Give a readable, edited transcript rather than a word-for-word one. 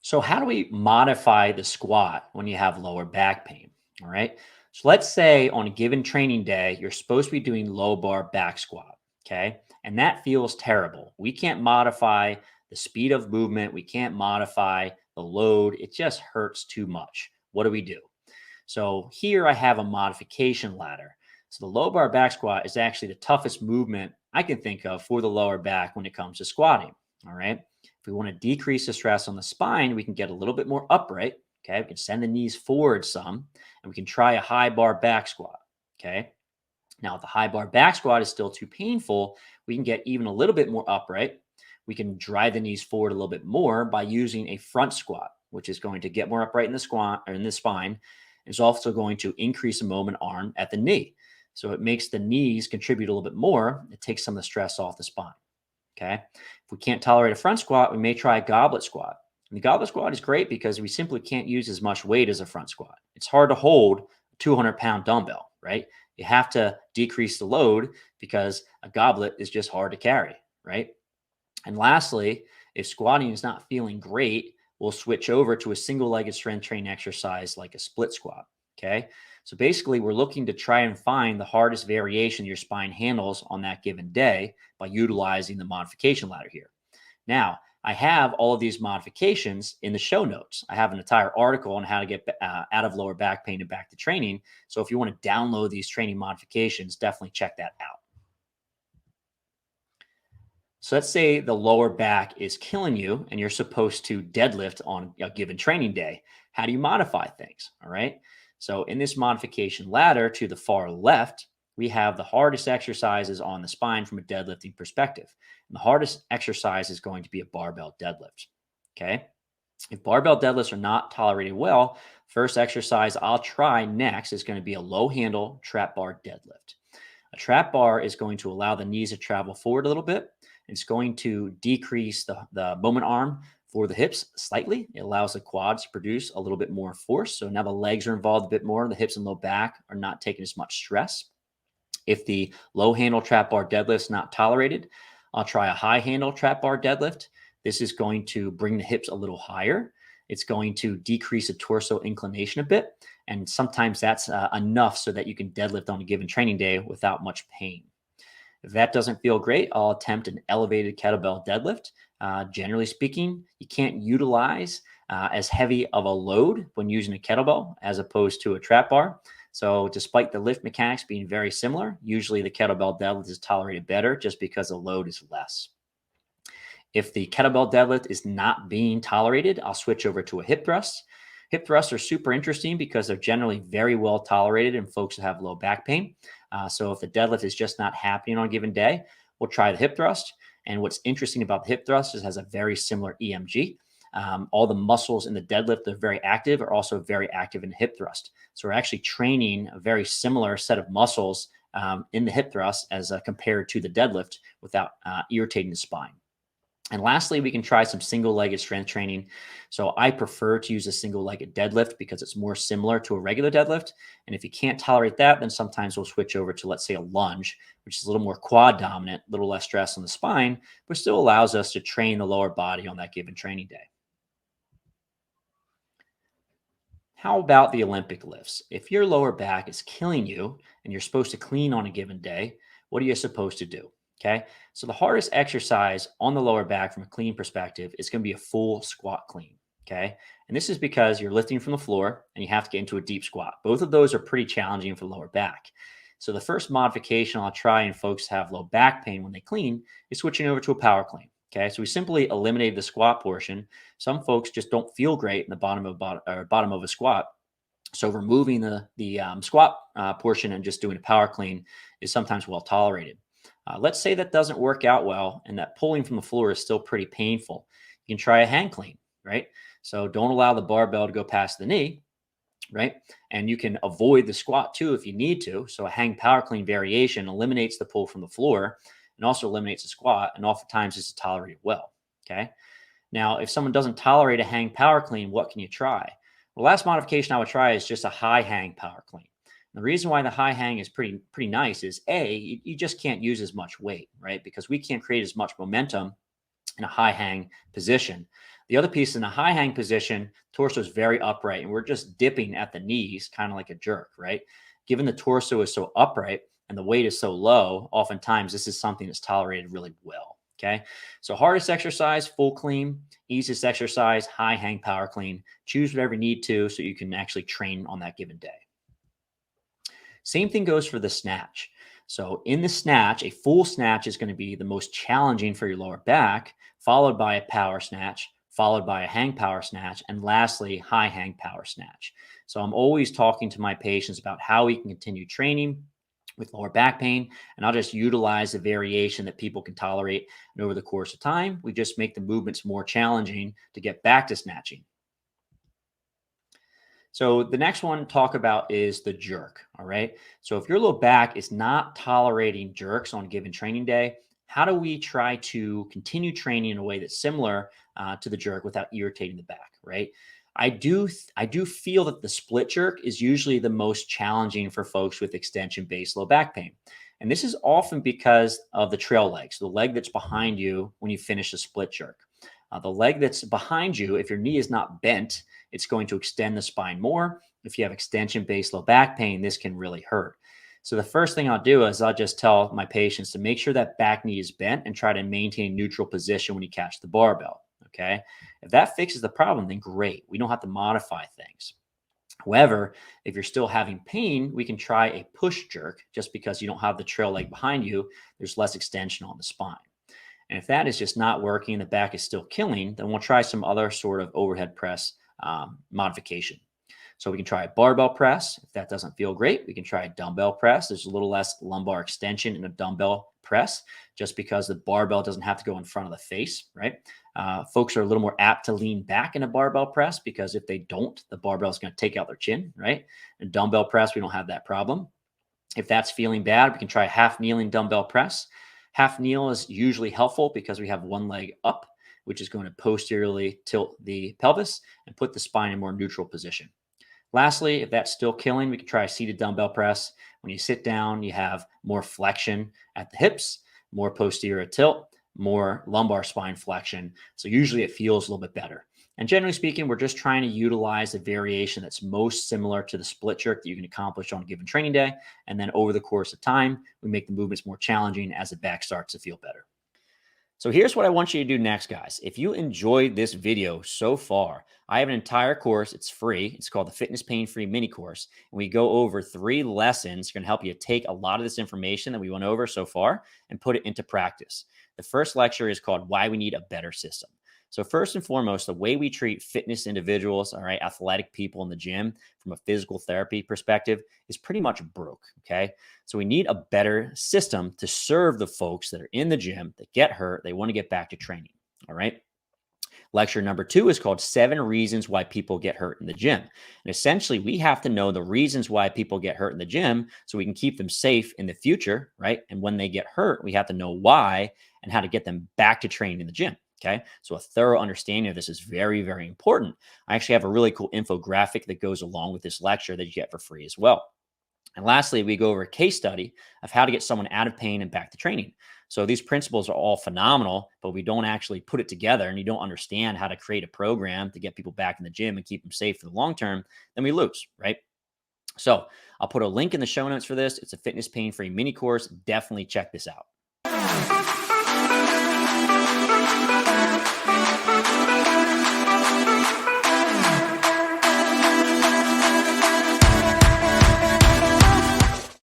So, how do we modify the squat when you have lower back pain? All right. So, let's say on a given training day, you're supposed to be doing low bar back squat. Okay. And that feels terrible. We can't modify the speed of movement, we can't modify the load. It just hurts too much. What do we do? So, here I have a modification ladder. So, the low bar back squat is actually the toughest movement I can think of for the lower back when it comes to squatting. All right. If we want to decrease the stress on the spine, we can get a little bit more upright. Okay. We can send the knees forward some and we can try a high bar back squat. Okay. Now, if the high bar back squat is still too painful, we can get even a little bit more upright. We can drive the knees forward a little bit more by using a front squat, which is going to get more upright in the squat or in the spine. It's also going to increase the moment arm at the knee. So it makes the knees contribute a little bit more. It takes some of the stress off the spine. Okay. If we can't tolerate a front squat, we may try a goblet squat. And the goblet squat is great because we simply can't use as much weight as a front squat. It's hard to hold a 200-pound dumbbell, right? You have to decrease the load because a goblet is just hard to carry, right? And lastly, if squatting is not feeling great, we'll switch over to a single-legged strength training exercise like a split squat. Okay. So basically, we're looking to try and find the hardest variation your spine handles on that given day by utilizing the modification ladder here. Now, I have all of these modifications in the show notes. I have an entire article on how to get out of lower back pain and back to training. So if you want to download these training modifications, definitely check that out. So let's say the lower back is killing you and you're supposed to deadlift on a given training day. How do you modify things? All right. So in this modification ladder to the far left, we have the hardest exercises on the spine from a deadlifting perspective. And the hardest exercise is going to be a barbell deadlift. Okay. If barbell deadlifts are not tolerated well, first exercise I'll try next is going to be a low handle trap bar deadlift. A trap bar is going to allow the knees to travel forward a little bit. It's going to decrease the moment arm for the hips slightly. It allows the quads to produce a little bit more force. So now the legs are involved a bit more. The hips and low back are not taking as much stress. If the low handle trap bar deadlift is not tolerated, I'll try a high handle trap bar deadlift. This is going to bring the hips a little higher. It's going to decrease the torso inclination a bit. And sometimes that's enough so that you can deadlift on a given training day without much pain. If that doesn't feel great, I'll attempt an elevated kettlebell deadlift. Generally speaking, you can't utilize as heavy of a load when using a kettlebell as opposed to a trap bar. So despite the lift mechanics being very similar, usually the kettlebell deadlift is tolerated better just because the load is less. If the kettlebell deadlift is not being tolerated, I'll switch over to a hip thrust. Hip thrusts are super interesting because they're generally very well tolerated in folks that have low back pain. So if the deadlift is just not happening on a given day, we'll try the hip thrust. And what's interesting about the hip thrust is it has a very similar EMG. All the muscles in the deadlift that are very active are also very active in the hip thrust. So we're actually training a very similar set of muscles in the hip thrust as compared to the deadlift without irritating the spine. And lastly, we can try some single-legged strength training. So I prefer to use a single-legged deadlift because it's more similar to a regular deadlift. And if you can't tolerate that, then sometimes we'll switch over to, let's say, a lunge, which is a little more quad dominant, a little less stress on the spine, but still allows us to train the lower body on that given training day. How about the Olympic lifts? If your lower back is killing you and you're supposed to clean on a given day, what are you supposed to do? Okay. So the hardest exercise on the lower back from a clean perspective is going to be a full squat clean. Okay. And this is because you're lifting from the floor and you have to get into a deep squat. Both of those are pretty challenging for the lower back. So the first modification I'll try in folks who have low back pain when they clean is switching over to a power clean. Okay. So we simply eliminated the squat portion. Some folks just don't feel great in the bottom of a squat. So removing the squat portion and just doing a power clean is sometimes well tolerated. Let's say that doesn't work out well and that pulling from the floor is still pretty painful. You can try a hang clean, right? So don't allow the barbell to go past the knee, right? And you can avoid the squat too if you need to. So a hang power clean variation eliminates the pull from the floor and also eliminates the squat, and oftentimes it's tolerated well, okay? Now, if someone doesn't tolerate a hang power clean, what can you try? The last modification I would try is just a high hang power clean. The reason why the high hang is pretty nice is you just can't use as much weight, right? Because we can't create as much momentum in a high hang position. The other piece, in a high hang position, torso is very upright and we're just dipping at the knees, kind of like a jerk, right? Given the torso is so upright and the weight is so low, oftentimes this is something that's tolerated really well. Okay. So hardest exercise, full clean. Easiest exercise, high hang power clean. Choose whatever you need to so you can actually train on that given day. Same thing goes for the snatch. So in the snatch, a full snatch is going to be the most challenging for your lower back, followed by a power snatch, followed by a hang power snatch, and lastly, high hang power snatch. So I'm always talking to my patients about how we can continue training with lower back pain, and I'll just utilize the variation that people can tolerate. And over the course of time, we just make the movements more challenging to get back to snatching. So the next one to talk about is the jerk. All right. So if your low back is not tolerating jerks on a given training day, how do we try to continue training in a way that's similar to the jerk without irritating the back? Right. I do feel that the split jerk is usually the most challenging for folks with extension based low back pain. And this is often because of the trail leg, so the leg that's behind you when you finish a split jerk. The leg that's behind you, if your knee is not bent, it's going to extend the spine more. If you have extension based low back pain, this can really hurt. So the first thing I'll do is I'll just tell my patients to make sure that back knee is bent and try to maintain neutral position when you catch the barbell. Okay. If that fixes the problem, then great. We don't have to modify things. However, if you're still having pain, we can try a push jerk. Just because you don't have the trail leg behind you, there's less extension on the spine. And if that is just not working, the back is still killing, then we'll try some other sort of overhead press modification. So we can try a barbell press. If that doesn't feel great, we can try a dumbbell press. There's a little less lumbar extension in a dumbbell press just because the barbell doesn't have to go in front of the face, right? Folks are a little more apt to lean back in a barbell press because if they don't, the barbell is going to take out their chin, right? In a dumbbell press, we don't have that problem. If that's feeling bad, we can try a half kneeling dumbbell press. Half kneel is usually helpful because we have one leg up, which is going to posteriorly tilt the pelvis and put the spine in more neutral position. Lastly, if that's still killing, we can try a seated dumbbell press. When you sit down, you have more flexion at the hips, more posterior tilt, more lumbar spine flexion. So usually it feels a little bit better. And generally speaking, we're just trying to utilize a variation that's most similar to the split jerk that you can accomplish on a given training day. And then over the course of time, we make the movements more challenging as the back starts to feel better. So here's what I want you to do next, guys. If you enjoyed this video so far, I have an entire course. It's free. It's called the Fitness Pain Free Mini Course. And we go over 3 lessons going to help you take a lot of this information that we went over so far and put it into practice. The first lecture is called Why We Need a Better System. So first and foremost, the way we treat fitness individuals, all right, athletic people in the gym from a physical therapy perspective is pretty much broke, okay? So we need a better system to serve the folks that are in the gym that get hurt, they want to get back to training, all right? Lecture number 2 is called 7 Reasons Why People Get Hurt in the Gym. And essentially, we have to know the reasons why people get hurt in the gym so we can keep them safe in the future, right? And when they get hurt, we have to know why and how to get them back to training in the gym. Okay. So a thorough understanding of this is very, very important. I actually have a really cool infographic that goes along with this lecture that you get for free as well. And lastly, we go over a case study of how to get someone out of pain and back to training. So these principles are all phenomenal, but we don't actually put it together and you don't understand how to create a program to get people back in the gym and keep them safe for the long term, then we lose, right? So I'll put a link in the show notes for this. It's a Fitness Pain Free Mini Course. Definitely check this out.